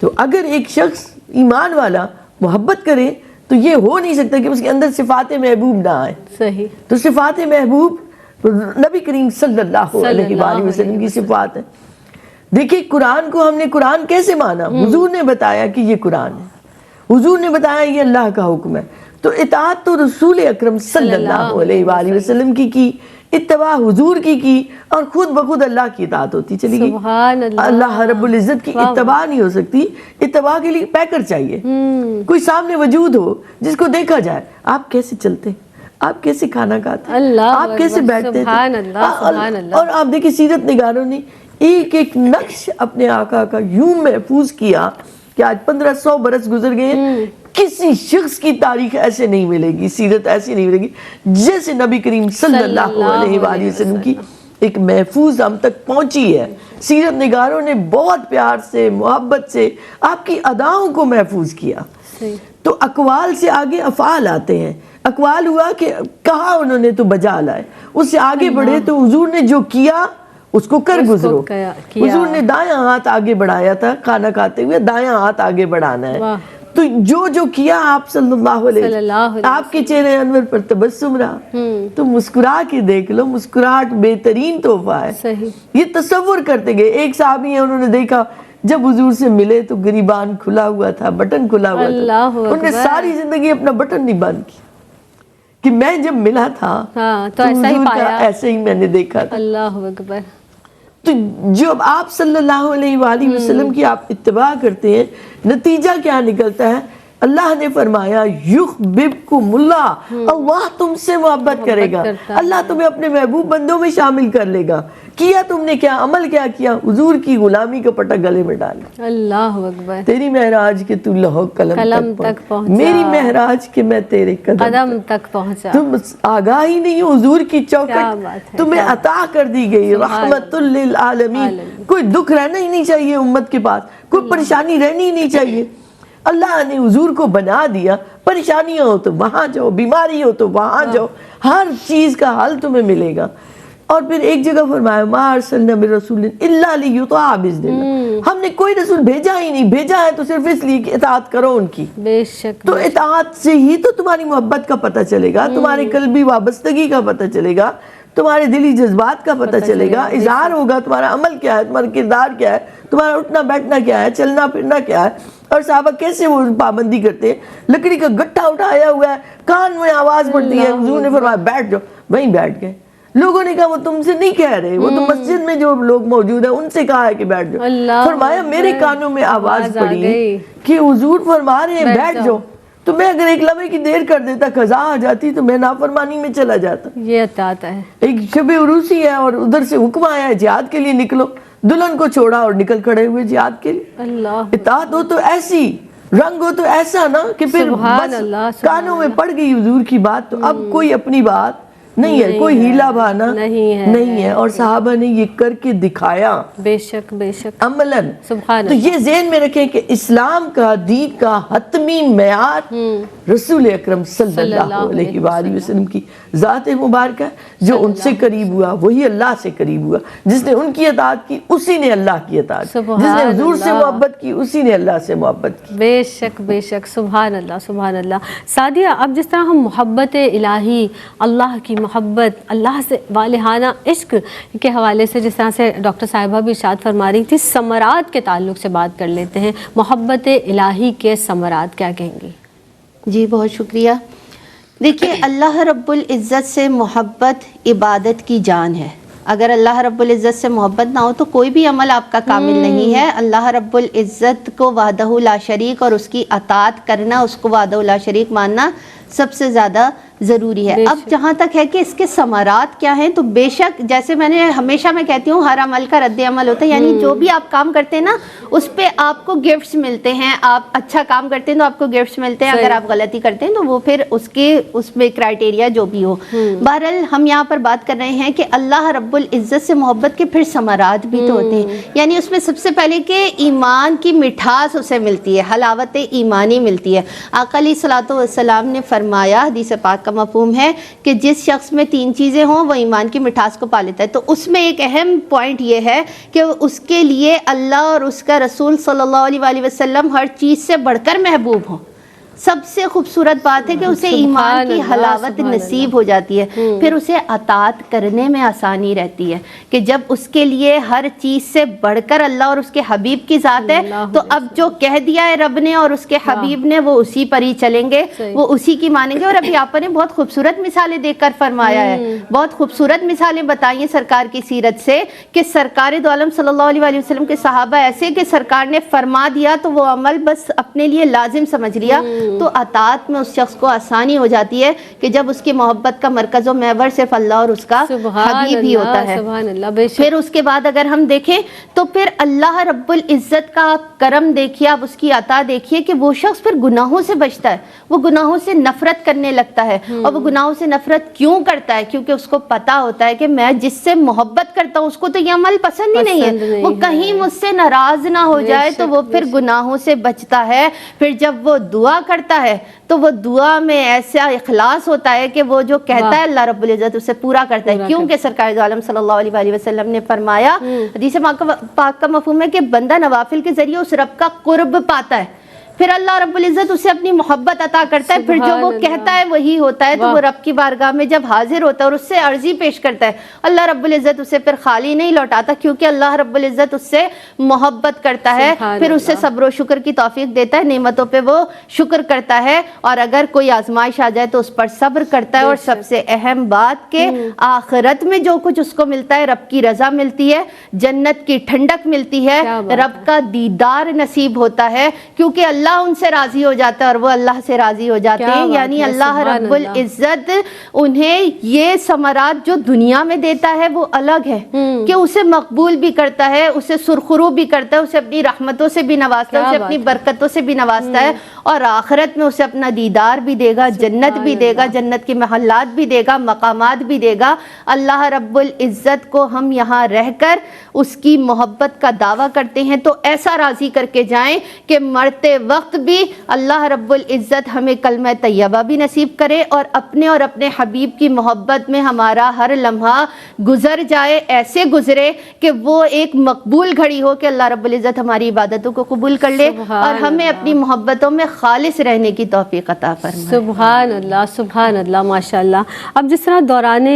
تو اگر ایک شخص ایمان والا محبت کرے تو یہ ہو نہیں سکتا کہ اس کے اندر صفات محبوب نہ آئے. صحیح. تو صفات محبوب نبی کریم صلی اللہ علیہ وآلہ وسلم کی صفات ہے. دیکھیں قرآن کو ہم نے قرآن کیسے مانا؟ حضور نے بتایا کہ یہ قرآن ہے, حضور نے بتایا یہ اللہ کا حکم ہے. تو اطاعت تو رسول اکرم صلی اللہ علیہ وآلہ وسلم کی, اتباع حضور کی, اور خود بخود اللہ کی اطاعت ہوتی چلی گئی. سبحان اللہ. اللہ رب العزت کی اتباع نہیں ہو سکتی, اتباع کے لیے پیکر چاہیے. کوئی سامنے وجود ہو جس کو دیکھا جائے, آپ کیسے چلتے, آپ کیسے کھانا کھاتے, آپ کیسے بیٹھتے تھے. اور آپ دیکھیں سیرت نگاروں نے ایک ایک نقش اپنے آقا کا یوں محفوظ کیا کہ آج 1500 برس گزر گئے ہیں, کسی شخص کی تاریخ ایسے نہیں ملے گی, سیرت ایسی نہیں ملے گی جیسے نبی کریم صلی اللہ علیہ وآلہ وسلم کی ایک محفوظ ہم تک پہنچی ہے. سیرت نگاروں نے بہت پیار سے, محبت سے آپ کی اداؤں کو محفوظ کیا. تو اقوال سے آگے افعال آتے ہیں. اقوال ہوا کہ کہا انہوں نے تو بجا لائے, اس سے آگے بڑھے تو حضور نے جو کیا اس کو کر گزرو. حضور نے دایاں ہاتھ آگے بڑھایا تھا, کھانا کھاتے ہوئے دایاں ہاتھ آگے بڑھانا ہے. تو جو کیا آپ صلی اللہ علیہ وسلم, آپ کے چہرے انور پر تبسم رہا, تو مسکرا کے دیکھ لو, مسکراہٹ بہترین تحفہ ہے. یہ تصور کرتے گئے. ایک صحابی ہیں, انہوں نے دیکھا جب حضور سے ملے تو گریبان کھلا ہوا تھا, بٹن کھلا ہوا تھا. انہوں نے ساری زندگی اپنا بٹن نہیں بند کیا کہ میں جب ملا تھا تو حضور کا ایسے ہی میں نے دیکھا تھا. اللہ اکبر. تو جب آپ صلی اللہ علیہ وآلہ وسلم کی آپ اتباع کرتے ہیں, نتیجہ کیا نکلتا ہے؟ اللہ نے فرمایا یحببکم اللہ، اللہ تم سے محبت کرے گا، اللہ تمہیں اپنے محبوب بندوں میں شامل کر لے گا۔ کیا تم نے کیا عمل کیا کیا؟ حضور کی غلامی کا پٹا گلے میں ڈالا۔ اللہ اکبر۔ تیری معراج کے تو لوح قلم تک پہنچا، میری معراج کے میں تیرے قدم تک پہنچا۔ تم آگاہ ہی نہیں ہو، حضور کی چوکھٹ تمہیں عطا کر دی گئی، رحمت للعالمین۔ کوئی دکھ رہنا ہی نہیں چاہیے امت کے پاس، کوئی پریشانی رہنی ہی نہیں چاہیے۔ اللہ نے حضور کو بنا دیا، پریشانیاں ہو تو وہاں جاؤ، بیماری ہو تو وہاں جاؤ، ہر چیز کا حل تمہیں ملے گا۔ اور پھر ایک جگہ فرمایا ما ارسلنا برسول الا لیطاع باذن اللہ، ہم نے کوئی رسول بھیجا ہی نہیں، بھیجا ہے تو صرف اس لیے کہ اطاعت کرو ان کی۔ بے شک۔ تو اطاعت سے ہی تو تمہاری محبت کا پتہ چلے گا، تمہاری قلبی وابستگی کا پتہ چلے گا، تمہارے دلی جذبات کا پتہ چلے گا، اظہار ہوگا تمہارا عمل کیا ہے، تمہارا کردار کیا ہے، تمہارا اٹھنا بیٹھنا کیا ہے، چلنا پھرنا کیا ہے۔ اور صحابہ کیسے وہ پابندی کرتے ہیں، لکڑی کا گٹھا اٹھایا ہوا ہے، کان میں آواز پڑتی ہے، حضور نے فرمایا بیٹھ جاؤ، وہیں بیٹھ گئے۔ لوگوں نے کہا وہ تم سے نہیں کہہ رہے، وہ تو مسجد میں جو لوگ موجود ہیں ان سے کہا ہے کہ بیٹھ جاؤ۔ فرمایا میرے کانوں میں آواز پڑی کہ حضور فرما رہے ہیں بیٹھ جاؤ، تو میں اگر ایک لمحے کی دیر کر دیتا، قضا آ جاتی، تو میں نافرمانی میں چلا جاتا۔ یہ اطاعت ہے۔ ایک شب عروسی ہے اور ادھر سے حکم آیا ہے جہاد کے لیے نکلو، دلہن کو چھوڑا اور نکل کھڑے ہوئے جہاد کے لیے۔ اللہ اطاعت ہو تو ایسی، رنگ ہو تو ایسا نا کہ پھر بس کانوں میں پڑ گئی حضور کی بات، تو اب کوئی اپنی بات نہیں ہے، کوئی ہیلا بہانا نہیں ہے۔ اور صحابہ نے یہ کر کے دکھایا، بے شک بے شک عملاً۔ تو یہ ذہن میں رکھیں کہ اسلام کا، دین کا حتمی معیار رسول اکرم صلی اللہ علیہ وآلہ وسلم کی ذات مبارکہ، جو ان سے قریب ہوا وہی اللہ سے قریب ہوا، جس نے ان کی اطاعت کی اسی نے اللہ کی اطاعت کی، جس نے حضور سے محبت کی اسی نے اللہ سے محبت کی۔ بے شک بے شک، سبحان اللہ سبحان اللہ۔ سعدیہ، اب جس طرح ہم محبت الہی، اللہ کی محبت، اللہ سے والہانہ عشق کے حوالے سے جس طرح سے ڈاکٹر صاحبہ بھی ارشاد فرما رہی تھی، ثمرات کے تعلق سے بات کر لیتے ہیں۔ محبت الہی کے ثمرات کیا کہیں گی؟ جی بہت شکریہ۔ دیکھیے، اللہ رب العزت سے محبت عبادت کی جان ہے۔ اگر اللہ رب العزت سے محبت نہ ہو تو کوئی بھی عمل آپ کا کامل نہیں ہے۔ اللہ رب العزت کو وحدہ لا شریک اور اس کی اطاعت کرنا، اس کو وحدہ لا شریک ماننا سب سے زیادہ ضروری ہے۔ اب جہاں تک ہے کہ اس کے ثمرات کیا ہیں، تو بے شک جیسے میں کہتی ہوں ہر عمل کا رد عمل ہوتا ہے، یعنی جو بھی آپ کام کرتے ہیں نا اس پہ آپ کو گفٹس ملتے ہیں۔ آپ اچھا کام کرتے ہیں تو آپ کو گفٹس ملتے ہیں، اگر آپ غلطی کرتے ہیں تو وہ پھر اس میں کرائٹیریا جو بھی ہو۔ بہرحال ہم یہاں پر بات کر رہے ہیں کہ اللہ رب العزت سے محبت کے پھر ثمرات بھی تو ہوتے ہیں، یعنی اس میں سب سے پہلے کہ ایمان کی مٹھاس اسے ملتی ہے، حلاوت ایمانی ملتی ہے۔ آقا علیہ الصلوۃ والسلام نے فرمایا، حدیث پاک کا مفہوم ہے کہ جس شخص میں 3 چیزیں ہوں وہ ایمان کی مٹھاس کو پا لیتا ہے۔ تو اس میں ایک اہم پوائنٹ یہ ہے کہ اس کے لیے اللہ اور اس کا رسول صلی اللہ علیہ وآلہ وسلم ہر چیز سے بڑھ کر محبوب ہوں۔ سب سے خوبصورت بات ہے کہ اسے ایمان کی حلاوت نصیب ہو جاتی ہے، پھر اسے اطاعت کرنے میں آسانی رہتی ہے کہ جب اس کے لیے ہر چیز سے بڑھ کر اللہ اور اس کے حبیب کی ذات ہے، تو اب جو کہہ دیا ہے رب نے اور اس کے حبیب نے وہ اسی پر ہی چلیں گے، وہ اسی کی مانیں گے۔ اور ابھی آپ نے بہت خوبصورت مثالیں دیکھ کر فرمایا ہے، بہت خوبصورت مثالیں بتائی ہیں سرکار کی سیرت سے کہ سرکار دو عالم صلی اللہ علیہ وآلہ وسلم کے صحابہ ایسے کہ سرکار نے فرما دیا تو وہ عمل بس اپنے لیے لازم سمجھ لیا، تو اطاعت میں اس شخص کو آسانی ہو جاتی ہے کہ جب اس کی محبت کا مرکز و محور صرف اللہ اور اس کا حبیب ہی ہوتا ہے۔ پھر اس کے بعد اگر ہم دیکھیں تو پھر اللہ رب العزت کا کرم دیکھیے، آپ اس کی عطا دیکھیے کہ وہ شخص پھر گناہوں سے بچتا ہے، وہ گناہوں سے نفرت کرنے لگتا ہے۔ اور وہ گناہوں سے نفرت کیوں کرتا ہے؟ کیونکہ اس کو پتا ہوتا ہے کہ میں جس سے محبت کرتا ہوں اس کو تو یہ عمل پسند ہی نہیں ہے، وہ کہیں مجھ سے ناراض نہ ہو جائے، تو وہ پھر گناہوں سے بچتا ہے۔ پھر جب وہ دعا کرتا ہے تو وہ دعا میں ایسا اخلاص ہوتا ہے کہ وہ جو کہتا ہے اللہ رب العزت اسے پورا کرتا ہے، کیونکہ سرکار دو عالم صلی اللہ علیہ وآلہ وسلم نے فرمایا، حدیث پاک کا مفہوم ہے کہ بندہ نوافل کے ذریعے اس رب کا قرب پاتا ہے، پھر اللہ رب العزت اسے اپنی محبت عطا کرتا ہے، پھر جو وہ کہتا ہے وہی ہوتا ہے، تو وہ رب کی بارگاہ میں جب حاضر ہوتا ہے اور اس سے عرضی پیش کرتا ہے، اللہ رب العزت اسے پھر خالی نہیں لوٹاتا، کیونکہ اللہ رب العزت اس سے محبت کرتا ہے، پھر اسے صبر و شکر کی توفیق دیتا ہے، نعمتوں پہ وہ شکر کرتا ہے، اور اگر کوئی آزمائش آ جائے تو اس پر صبر کرتا ہے۔ اور سب سے اہم بات کہ آخرت میں جو کچھ اس کو ملتا ہے، رب کی رضا ملتی ہے، جنت کی ٹھنڈک ملتی ہے، رب کا دیدار نصیب ہوتا ہے، کیونکہ اللہ اللہ ان سے راضی ہو جاتا ہے اور وہ اللہ سے راضی ہو جاتے ہیں. یعنی اللہ رب العزت انہیں یہ ثمرات جو دنیا میں دیتا ہے وہ الگ ہے کہ اسے مقبول بھی کرتا ہے, اسے سرخرو بھی کرتا ہے, اسے اپنی رحمتوں سے بھی نوازتا ہے, اسے اپنی برکتوں سے بھی نوازتا ہے, اور آخرت میں اسے اپنا دیدار بھی دے گا, جنت بھی دے گا, جنت کے محلات بھی دے گا, مقامات بھی دے گا. اللہ رب العزت کو ہم یہاں رہ کر اس کی محبت کا دعویٰ کرتے ہیں تو ایسا راضی کر کے جائیں کہ مرتے وقت بھی اللہ رب العزت ہمیں کلمہ طیبہ بھی نصیب کرے اور اپنے حبیب کی محبت میں ہمارا ہر لمحہ گزر جائے, ایسے گزرے کہ وہ ایک مقبول گھڑی ہو کہ اللہ رب العزت ہماری عبادتوں کو قبول کر لے اور ہمیں اپنی محبتوں میں خالص رہنے کی توفیق عطا فرمائے. سبحان اللہ, سبحان اللہ, ماشاء اللہ. اب جس طرح دوران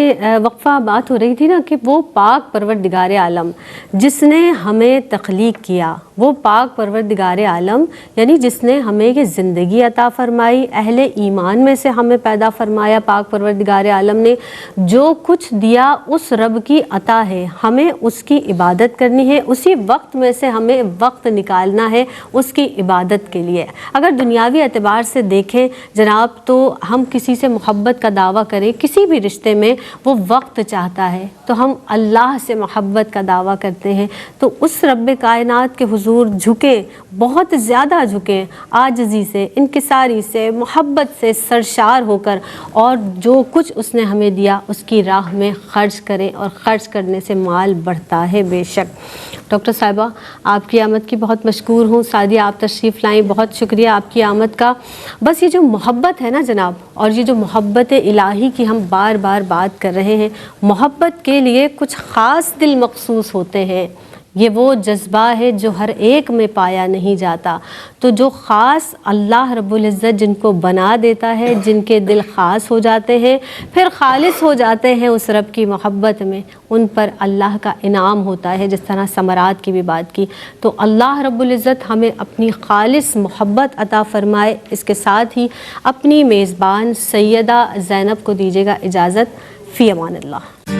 وقفہ بات ہو رہی تھی نا کہ وہ پاک پروردگار عالم جس نے ہمیں تخلیق کیا, وہ پاک پروردگار عالم یعنی جس نے ہمیں یہ زندگی عطا فرمائی, اہل ایمان میں سے ہمیں پیدا فرمایا, پاک پروردگار عالم نے جو کچھ دیا اس رب کی عطا ہے, ہمیں اس کی عبادت کرنی ہے, اسی وقت میں سے ہمیں وقت نکالنا ہے اس کی عبادت کے لیے. اگر دنیاوی اعتبار سے دیکھیں جناب تو ہم کسی سے محبت کا دعویٰ کریں, کسی بھی رشتے میں وہ وقت چاہتا ہے, تو ہم اللہ سے محبت کا دعویٰ کرتے ہیں تو اس رب کائنات کے حضور جھکیں, بہت زیادہ جھکیں, عاجزی سے, انکساری سے, محبت سے سرشار ہو کر, اور جو کچھ اس نے ہمیں دیا اس کی راہ میں خرچ کریں, اور خرچ کرنے سے مال بڑھتا ہے بے شک. ڈاکٹر صاحبہ آپ کی آمد کی بہت مشکور ہوں. سعدیہ آپ تشریف لائیں, بہت شکریہ آپ کی آمد کا. بس یہ جو محبت ہے نا جناب, اور یہ جو محبت الہی کی ہم بار بار بات کر رہے ہیں, محبت کے لیے کچھ خاص دل مخصوص ہوتے ہیں. یہ وہ جذبہ ہے جو ہر ایک میں پایا نہیں جاتا. تو جو خاص اللہ رب العزت جن کو بنا دیتا ہے, جن کے دل خاص ہو جاتے ہیں, پھر خالص ہو جاتے ہیں اس رب کی محبت میں, ان پر اللہ کا انعام ہوتا ہے. جس طرح ثمرات کی بھی بات کی, تو اللہ رب العزت ہمیں اپنی خالص محبت عطا فرمائے. اس کے ساتھ ہی اپنی میزبان سیدہ زینب کو دیجیے گا اجازت. فی امان اللہ.